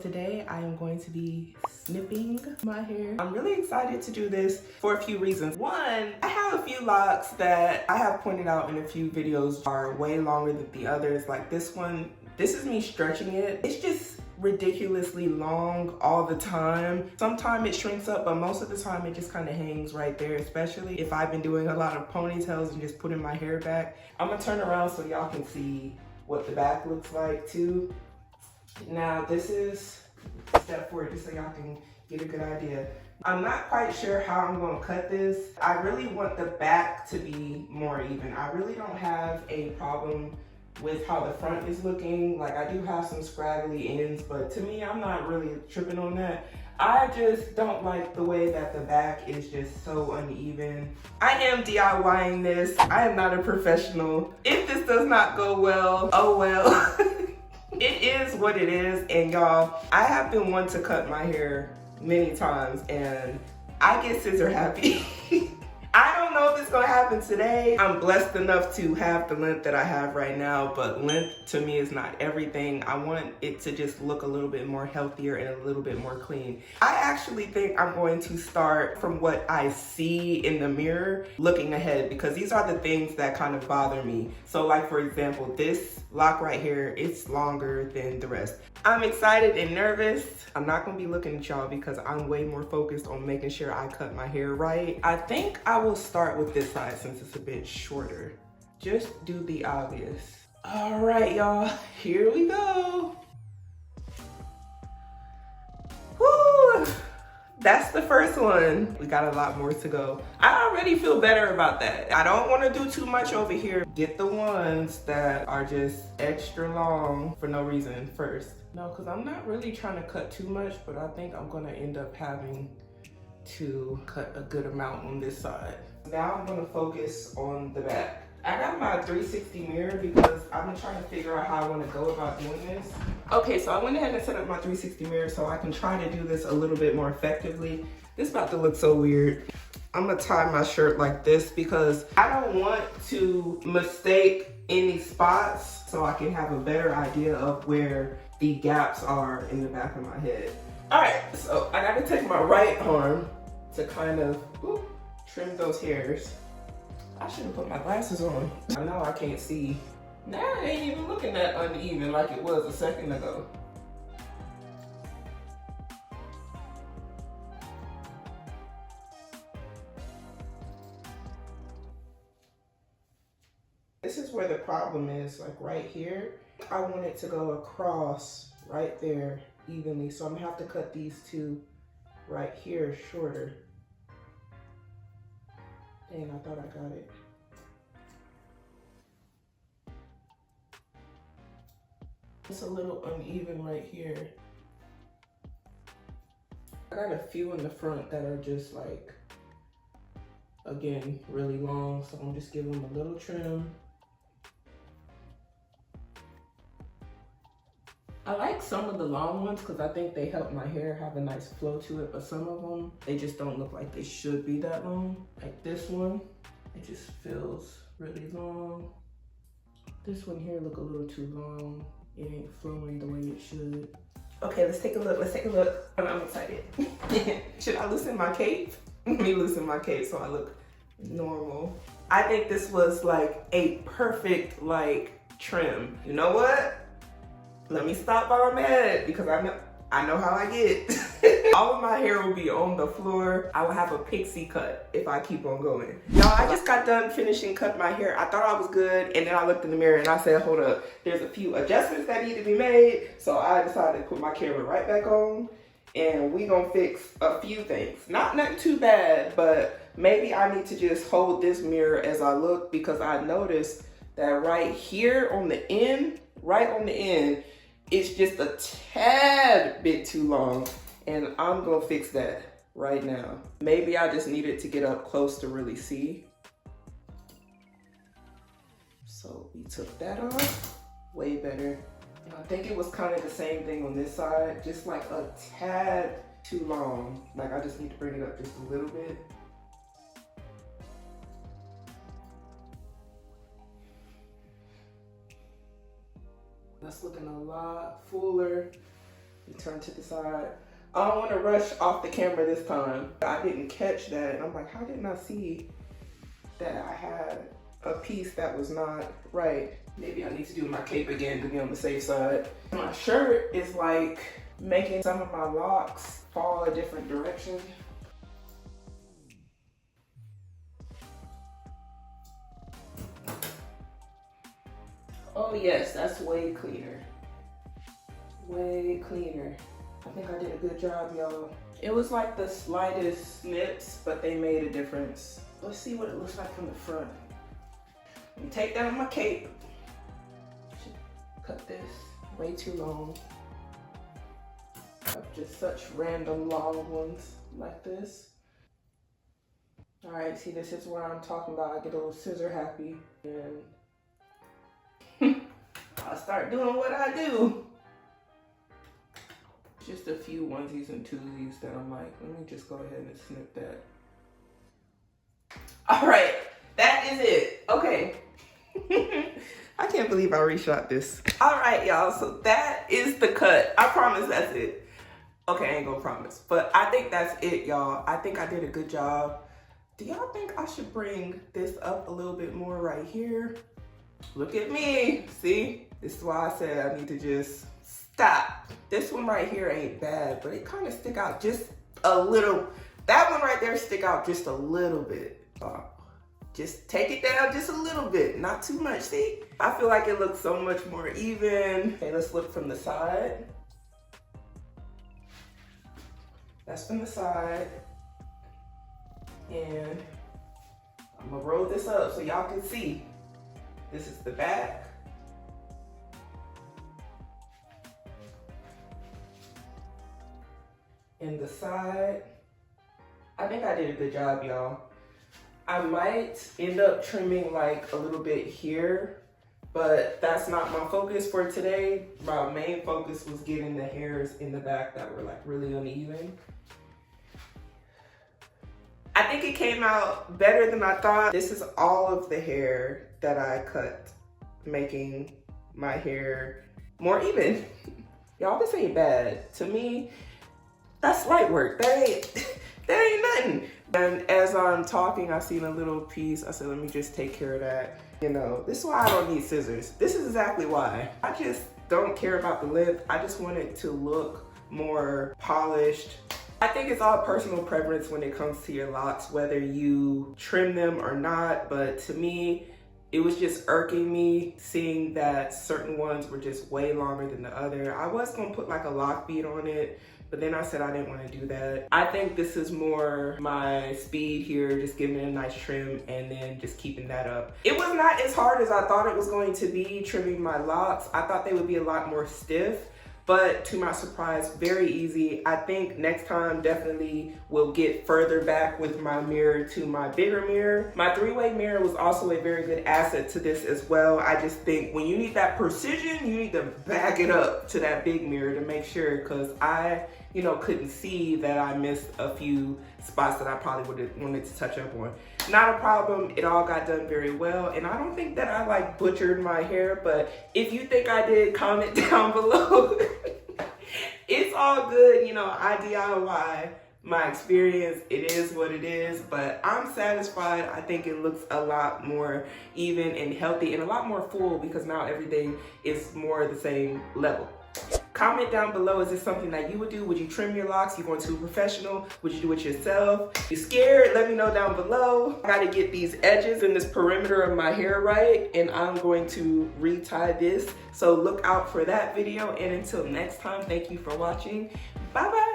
Today I am going to be snipping my hair. I'm really excited to do this for a few reasons. One, I have a few locks that I have pointed out in a few videos are way longer than the others. Like this one, this is me stretching it. It's just ridiculously long all the time. Sometimes it shrinks up, but most of the time it just kind of hangs right there, especially if I've been doing a lot of ponytails and just putting my hair back. I'm gonna turn around so y'all can see what the back looks like too. Now this is step 4, just so y'all can get a good idea. I'm not quite sure how I'm gonna cut this. I really want the back to be more even. I really don't have a problem with how the front is looking. Like I do have some scraggly ends, but to me, I'm not really tripping on that. I just don't like the way that the back is just so uneven. I am DIYing this. I am not a professional. If this does not go well, oh well. It is what it is, and y'all, I have been one to cut my hair many times, and I get scissor happy. I don't know if it's gonna happen today. I'm blessed enough to have the length that I have right now, but length to me is not everything. I want it to just look a little bit more healthier and a little bit more clean. I actually think I'm going to start from what I see in the mirror, looking ahead, because these are the things that kind of bother me. So like for example, this lock right here, it's longer than the rest. I'm excited and nervous. I'm not gonna be looking at y'all because I'm way more focused on making sure I cut my hair right. I think I will start with this side since it's a bit shorter. Just do the obvious. All right, y'all, here we go. Woo! That's the first one. We got a lot more to go. I already feel better about that. I don't want to do too much over here. Get the ones that are just extra long for no reason first. No, because I'm not really trying to cut too much, but I think I'm going to end up having to cut a good amount on this side. Now I'm going to focus on the back. I got my 360 mirror because I've been trying to figure out how I want to go about doing this. Okay, so I went ahead and set up my 360 mirror so I can try to do this a little bit more effectively. This is about to look so weird. I'm gonna tie my shirt like this because I don't want to mistake any spots, so I can have a better idea of where the gaps are in the back of my head. All right, so I gotta take my right arm to kind of trim those hairs. I should have put my glasses on. I know I can't see. Now it ain't even looking that uneven like it was a second ago. This is where the problem is, like right here. I want it to go across right there evenly. So I'm gonna have to cut these two right here shorter. Dang, I thought I got it. It's a little uneven right here. I got a few in the front that are just like, again, really long. So I'm just giving them a little trim. I like some of the long ones because I think they help my hair have a nice flow to it, but some of them, they just don't look like they should be that long. Like this one, it just feels really long. This one here look a little too long. It ain't flowing the way it should. Okay, let's take a look, let's take a look. I'm excited. Should I loosen my cape? Let me loosen my cape so I look normal. I think this was like a perfect like trim. You know what? Let me stop while I'm at it because I know how I get. All of my hair will be on the floor. I will have a pixie cut if I keep on going. Y'all, I just got done finishing cutting my hair. I thought I was good, and then I looked in the mirror and I said, hold up, there's a few adjustments that need to be made. So I decided to put my camera right back on, and we gonna fix a few things. Nothing too bad, but maybe I need to just hold this mirror as I look because I noticed that right here on the end, it's just a tad bit too long, and I'm gonna fix that right now. Maybe I just needed to get up close to really see. So we took that off, way better. And I think it was kind of the same thing on this side, just like a tad too long. Like I just need to bring it up just a little bit. That's looking a lot fuller. Turn to the side. I don't want to rush off the camera this time. I didn't catch that, and I'm like, how didn't I see that I had a piece that was not right? Maybe I need to do my cape again to be on the safe side. My shirt is like making some of my locks fall a different direction. Oh yes, that's way cleaner. Way cleaner. I think I did a good job, y'all. It was like the slightest snips, but they made a difference. Let's see what it looks like from the front. Let me take down my cape. Should cut this way too long. Just such random long ones like this. All right, see, this is what I'm talking about. I get a little scissor happy, and I'll start doing what I do. Just a few onesies and twosies that I'm like, let me just go ahead and snip that. All right, that is it. Okay. I can't believe I reshot this. All right, y'all, so that is the cut. I promise that's it. Okay, I ain't gonna promise, but I think that's it, y'all. I think I did a good job. Do y'all think I should bring this up a little bit more right here? Look at me, see? This is why I said I need to just stop. This one right here ain't bad, but it kind of stick out just a little. That one right there stick out just a little bit. Just take it down just a little bit, not too much, see? I feel like it looks so much more even. Okay, let's look from the side. That's from the side. And I'm gonna roll this up so y'all can see. This is the back. And the side. I think I did a good job, y'all. I might end up trimming like a little bit here, but that's not my focus for today. My main focus was getting the hairs in the back that were like really uneven. I think it came out better than I thought. This is all of the hair that I cut, making my hair more even. Y'all, this ain't bad. To me, that's light work. That ain't nothing. And as I'm talking, I seen a little piece. I said, let me just take care of that. You know, this is why I don't need scissors. This is exactly why. I just don't care about the length. I just want it to look more polished. I think it's all personal preference when it comes to your locks, whether you trim them or not. But to me, it was just irking me seeing that certain ones were just way longer than the other. I was gonna put like a lock bead on it, but then I said I didn't want to do that. I think this is more my speed here, just giving it a nice trim and then just keeping that up. It was not as hard as I thought it was going to be trimming my locks. I thought they would be a lot more stiff, but to my surprise, very easy. I think next time definitely will get further back with my mirror to my bigger mirror. My 3-way mirror was also a very good asset to this as well. I just think when you need that precision, you need to back it up to that big mirror to make sure, because I, you know, couldn't see that I missed a few spots that I probably would have wanted to touch up on. Not a problem, it all got done very well, and I don't think that I like butchered my hair, but if you think I did, comment down below. It's all good, you know, I DIY my experience, it is what it is, but I'm satisfied. I think it looks a lot more even and healthy and a lot more full because now everything is more the same level. Comment down below, is this something that you would do? Would you trim your locks? You going to a professional? Would you do it yourself? You scared? Let me know down below. I gotta get these edges and this perimeter of my hair right, and I'm going to retie this. So look out for that video, and until next time, thank you for watching. Bye bye.